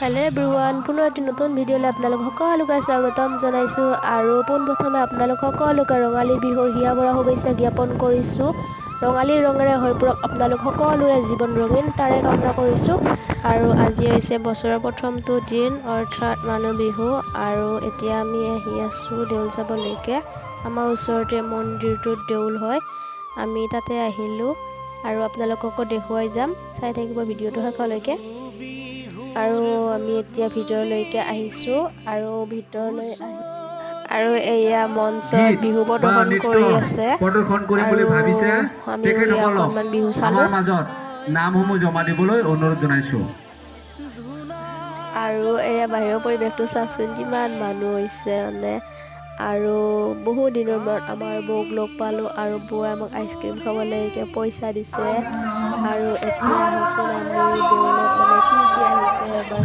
Hello' everyone, পুনৰ এটি নতুন ভিডিঅ'লৈ আপোনালোক সকলোকে স্বাগতম জনাইছোঁ আৰু পোনপ্ৰথমে আপোনালোক সকলোকে ৰঙালী বিহুৰ হিয়া ভৰা শুভেচ্ছা জ্ঞাপন কৰিছোঁ। ৰঙালী ৰঙেৰে হৈ পৰক আপোনালোক সকলোৰে জীৱন ৰঙীন, তাৰে কামনা কৰিছোঁ। আৰু আজি হৈছে বছৰৰ প্ৰথমটো দিন অৰ্থাৎ মানুহ বিহু। আৰু এতিয়া আমি আহি আছোঁ দেউল চাবলৈকে। আমাৰ ওচৰতে মন্দিৰটোত দেউল হয়, আমি তাতে আহিলোঁ আৰু আপোনালোককো দেখুৱাই যাম, চাই থাকিব ভিডিঅ'টো শেষলৈকে। আৰু আমি এতিয়া ভিতৰলৈকে আহিছোঁ আৰু ভিতৰলৈ আৰু এয়া মঞ্চত বিহু প্ৰদৰ্শন কৰি আছে প্ৰদৰ্শন কৰিম বুলি আৰু ভাবিছে আমিও এয়া তেখেতসকলক অকণমান বিহু চালোঁ আমাৰ মাজত নামসমূহ জমা দিবলৈ অনুৰোধ জনাইছোঁ। আৰু এয়া বাহিৰৰ পৰিৱেশটো চাওকচোন, কিমান মানুহ হৈছে মানে। আৰু বহু দিনৰ মূৰত আমাৰ বৌক লগ পালোঁ আৰু বৌয়ে আমাক আইচক্ৰীম খাবলৈ পইচা দিছে। আৰু এতিয়া আহকচোন আমি দেউলত মানে কি কি আহিছে এবাৰ